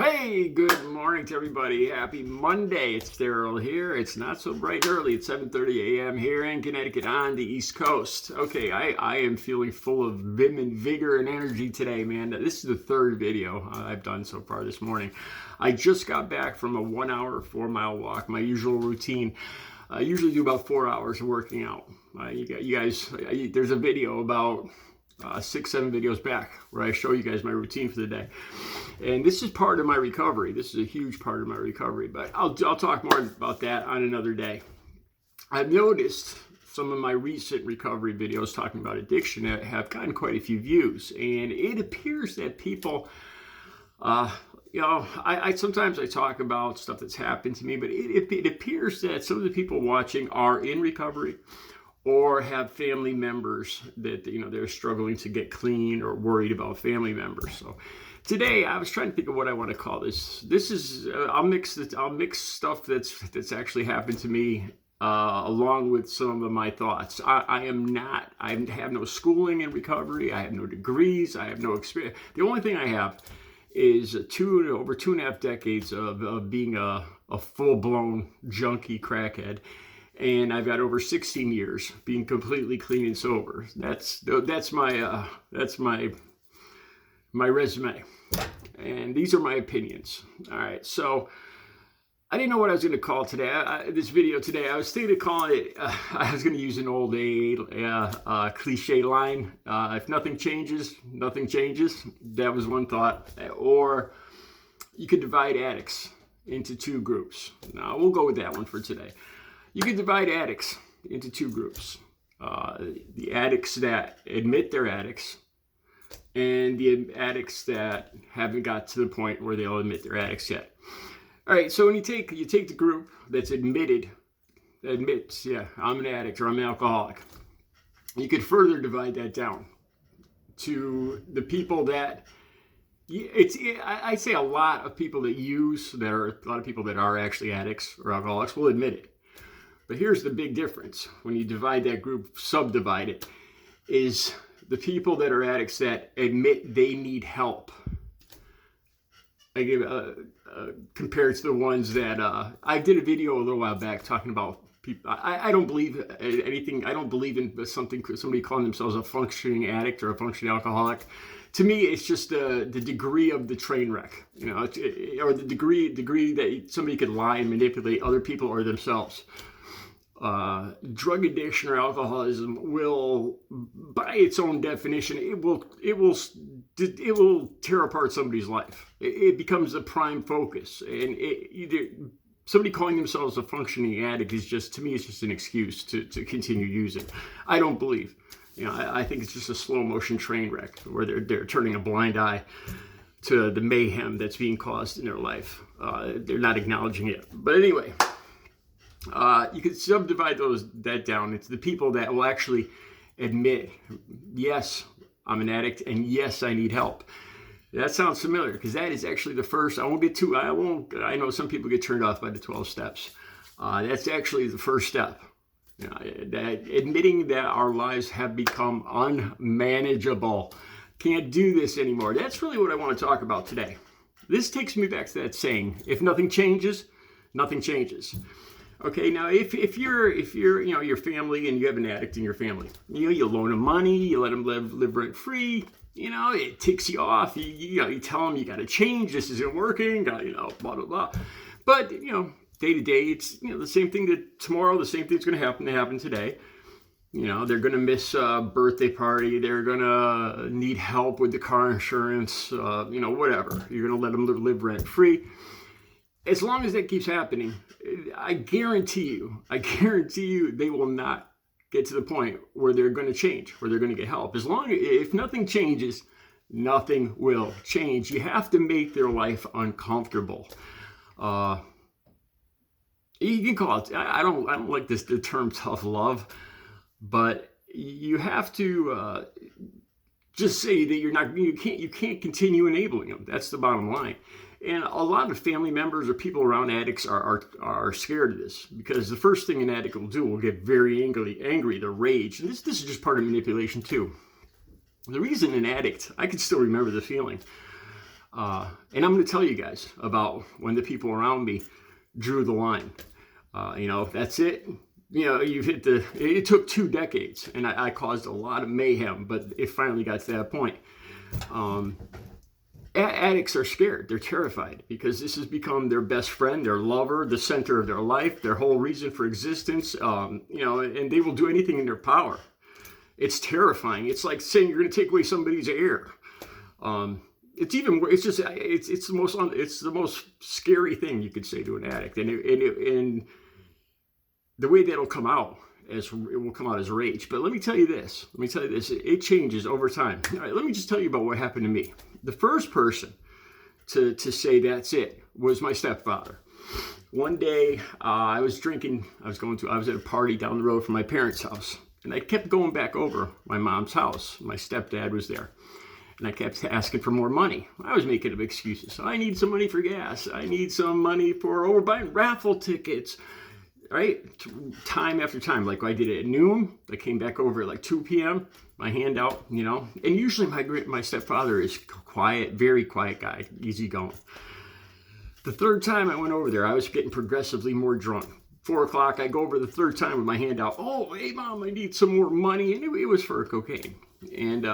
Hey, good morning to everybody. Happy Monday. It's Daryl here. It's not so bright and early. It's 7:30 a.m. here in Connecticut on the East Coast. Okay, I am feeling full of vim and vigor and energy today, man. This is the third video I've done so far this morning. I just got back from a 1 hour, 4-mile walk, my usual routine. I usually do about 4 hours of working out. You guys, there's a video about 6-7 videos back where I show you guys my routine for the day. And this is part of my recovery. This is a huge part of my recovery, but I'll talk more about that on another day. I've noticed some of my recent recovery videos talking about addiction have gotten quite a few views, and it appears that people, I sometimes I talk about stuff that's happened to me, but it appears that some of the people watching are in recovery or have family members that, they're struggling to get clean or worried about family members. So today I was trying to think of what I want to call this. This is I'll mix stuff that's actually happened to me along with some of my thoughts. I have no schooling in recovery. I have no degrees. I have no experience. The only thing I have is over 2.5 decades of being a full-blown junkie crackhead. And I've got over 16 years being completely clean and sober. That's my resume, and these are my opinions. All right, so I didn't know what I was going to call today. This video today, I was thinking of calling it. I was going to use an old cliche line: "If nothing changes, nothing changes." That was one thought. Or you could divide addicts into two groups. Now we'll go with that one for today. You can divide addicts into two groups. The addicts that admit they're addicts and the addicts that haven't got to the point where they'll admit they're addicts yet. All right, so when you take the group that's admits, yeah, I'm an addict or I'm an alcoholic, you could further divide that down to the people that, I say a lot of people that a lot of people that are actually addicts or alcoholics will admit it. But here's the big difference. When you divide that group, subdivide it, is the people that are addicts that admit they need help. Compared to the ones that, I did a video a little while back talking about people. I don't believe anything. I don't believe in somebody calling themselves a functioning addict or a functioning alcoholic. To me, it's just the degree of the train wreck, or the degree that somebody could lie and manipulate other people or themselves. Drug addiction or alcoholism will, by its own definition, it will tear apart somebody's life. It becomes a prime focus, and somebody calling themselves a functioning addict is to me, it's just an excuse to continue using. I don't believe. I think it's just a slow motion train wreck where they're turning a blind eye to the mayhem that's being caused in their life. They're not acknowledging it. But anyway. You could subdivide that down into the people that will actually admit, yes, I'm an addict, and yes, I need help. That sounds familiar because that is actually the first. I know some people get turned off by the 12 steps. That's actually the first step. That admitting that our lives have become unmanageable. Can't do this anymore. That's really what I want to talk about today. This takes me back to that saying: if nothing changes, nothing changes. Okay, now if you're your family and you have an addict in your family, you loan them money, you let them live rent free, it ticks you off. You tell them you got to change. This isn't working. Blah blah blah. But day to day, it's the same thing that tomorrow. The same thing's going to happen today. They're going to miss a birthday party. They're going to need help with the car insurance. Whatever. You're going to let them live rent free. As long as that keeps happening, I guarantee you, they will not get to the point where they're going to change, where they're going to get help. If nothing changes, nothing will change. You have to make their life uncomfortable. You can call it. I don't like the term tough love, but you have to just say that you can't continue enabling them. That's the bottom line. And a lot of family members or people around addicts are scared of this, because the first thing an addict will do will get very angry, the rage. And this is just part of manipulation too. The reason an addict, I can still remember the feeling. And I'm going to tell you guys about when the people around me drew the line. That's it. You've hit it took 2 decades, and I caused a lot of mayhem, but it finally got to that point. Addicts are scared. They're terrified because this has become their best friend, their lover, the center of their life, their whole reason for existence, and they will do anything in their power. It's terrifying. It's like saying you're going to take away somebody's air. It's the most scary thing you could say to an addict, and the way that'll come out it will come out as rage. But let me tell you this. It changes over time. All right, let me just tell you about what happened to me. The first person to say that's it was my stepfather. One day I was drinking. I was at a party down the road from my parents' house, and I kept going back over my mom's house. My stepdad was there. And I kept asking for more money. I was making up excuses. I need some money for gas. I need some money for buying raffle tickets. Right? Time after time. Like I did it at noon. I came back over at like 2 p.m. My hand out, And usually my stepfather is quiet, very quiet guy, easygoing. The third time I went over there, I was getting progressively more drunk. 4 o'clock, I go over the third time with my hand out. Oh, hey, Mom, I need some more money. And it was for cocaine. And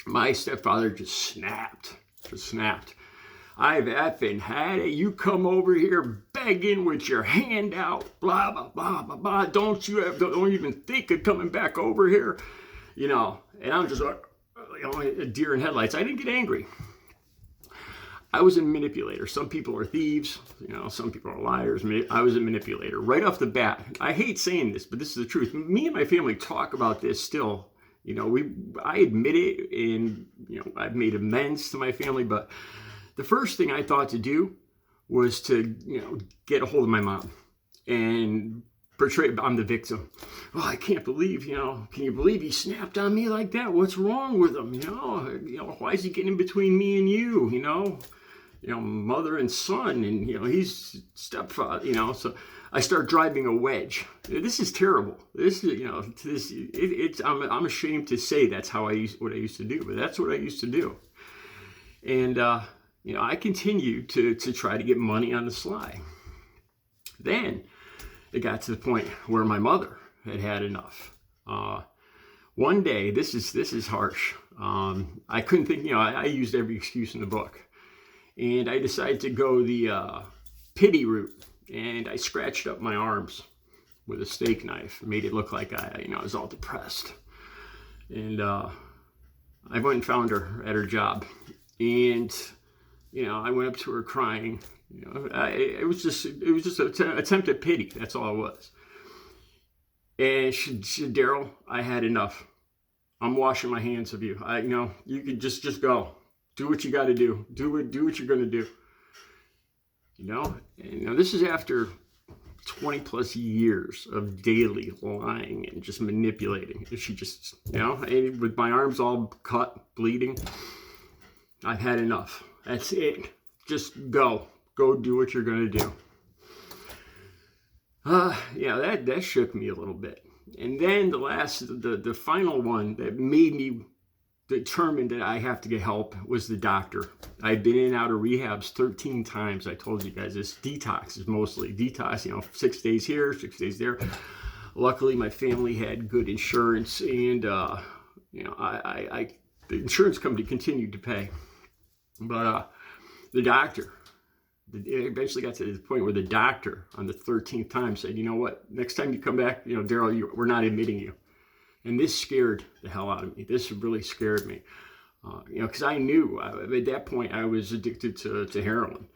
my stepfather just snapped. I've effing had it. You come over here begging with your hand out, blah, blah, blah, blah, blah. Don't even think of coming back over here. And I'm just like, a deer in headlights. I didn't get angry. I was a manipulator. Some people are thieves. Some people are liars. I was a manipulator. Right off the bat, I hate saying this, but this is the truth. Me and my family talk about this still. I admit it, and, I've made amends to my family, but the first thing I thought to do was to, get a hold of my mom and portray I'm the victim. Oh, I can't believe, can you believe he snapped on me like that? What's wrong with him? Why is he getting in between me and you? Mother and son, and, he's stepfather, so I start driving a wedge. This is terrible. I'm ashamed to say that's what I used to do, but that's what I used to do. And, I continued to try to get money on the sly. Then it got to the point where my mother had enough. One day, this is harsh. I couldn't think, I used every excuse in the book. And I decided to go the pity route. And I scratched up my arms with a steak knife. Made it look like I was all depressed. And I went and found her at her job. And I went up to her crying. It was just an attempt at pity. That's all it was. And she said, Daryl, I had enough. I'm washing my hands of you. You can just go. Do what you got to do. Do what you're going to do. And this is after 20 plus years of daily lying and just manipulating. And she just, with my arms all cut, bleeding, I've had enough. That's it. Just go do what you're going to do. That shook me a little bit. And then the final one that made me determined that I have to get help was the doctor. I've been in and out of rehabs 13 times. I told you guys this. Detox is mostly detox, 6 days here, 6 days there. Luckily, my family had good insurance, and the insurance company continued to pay. But the doctor, it eventually got to the point where the doctor on the 13th time said, you know what, next time you come back, Daryl, we're not admitting you. And this scared the hell out of me. This really scared me. Because I knew at that point I was addicted to heroin.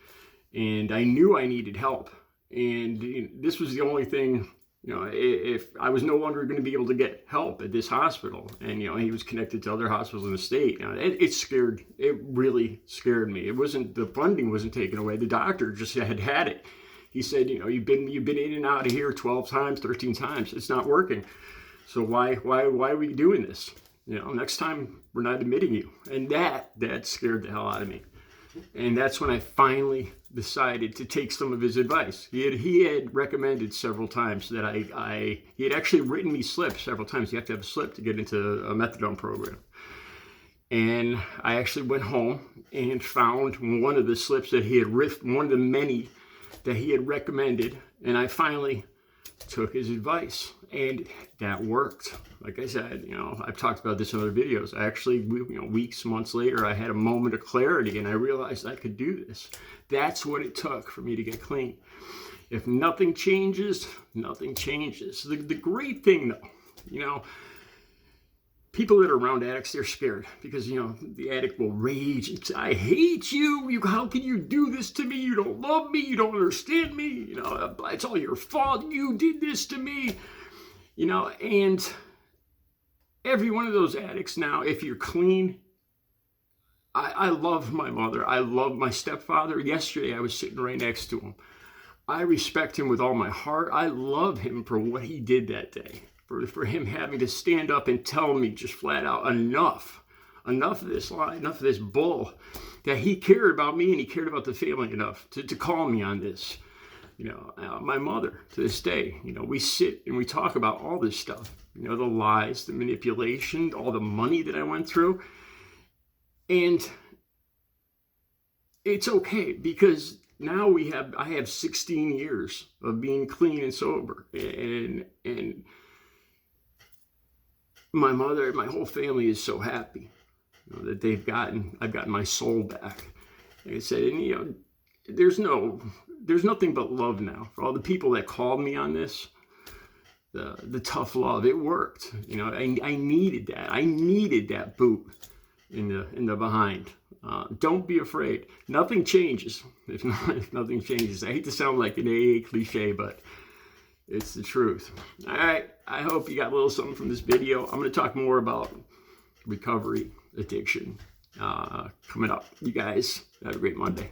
And I knew I needed help. And this was the only thing, if I was no longer going to be able to get help at this hospital, and, he was connected to other hospitals in the state, it really scared me. The funding wasn't taken away. The doctor just had it. He said, you've been in and out of here 12 times, 13 times. It's not working. So why are we doing this? Next time we're not admitting you. And that scared the hell out of me. And that's when I finally decided to take some of his advice. He had recommended several times that he had actually written me slips several times. You have to have a slip to get into a methadone program. And I actually went home and found one of the slips that he had ripped, one of the many that he had recommended. And I finally took his advice, and that worked. Like I said, I've talked about this in other videos. I actually, weeks, months later, I had a moment of clarity, and I realized I could do this. That's what it took for me to get clean. If nothing changes, nothing changes. The great thing, though, people that are around addicts, they're scared because, the addict will rage and say, I hate you. How can you do this to me? You don't love me. You don't understand me. It's all your fault. You did this to me. And every one of those addicts now, if you're clean, I love my mother. I love my stepfather. Yesterday, I was sitting right next to him. I respect him with all my heart. I love him for what he did that day. For him having to stand up and tell me just flat out, enough of this lie, enough of this bull, that he cared about me and he cared about the family enough to call me on this. My mother, to this day, we sit and we talk about all this stuff, the lies, the manipulation, all the money that I went through. And it's okay because now I have 16 years of being clean and sober, and my mother, my whole family is so happy that I've gotten my soul back. Like I said, and there's nothing but love now for all the people that called me on this. The tough love, it worked. I needed that. I needed that boot in the behind. Don't be afraid. Nothing changes if nothing changes. I hate to sound like an AA cliche, but it's the truth. All right. I hope you got a little something from this video. I'm going to talk more about recovery, addiction coming up. You guys have a great Monday.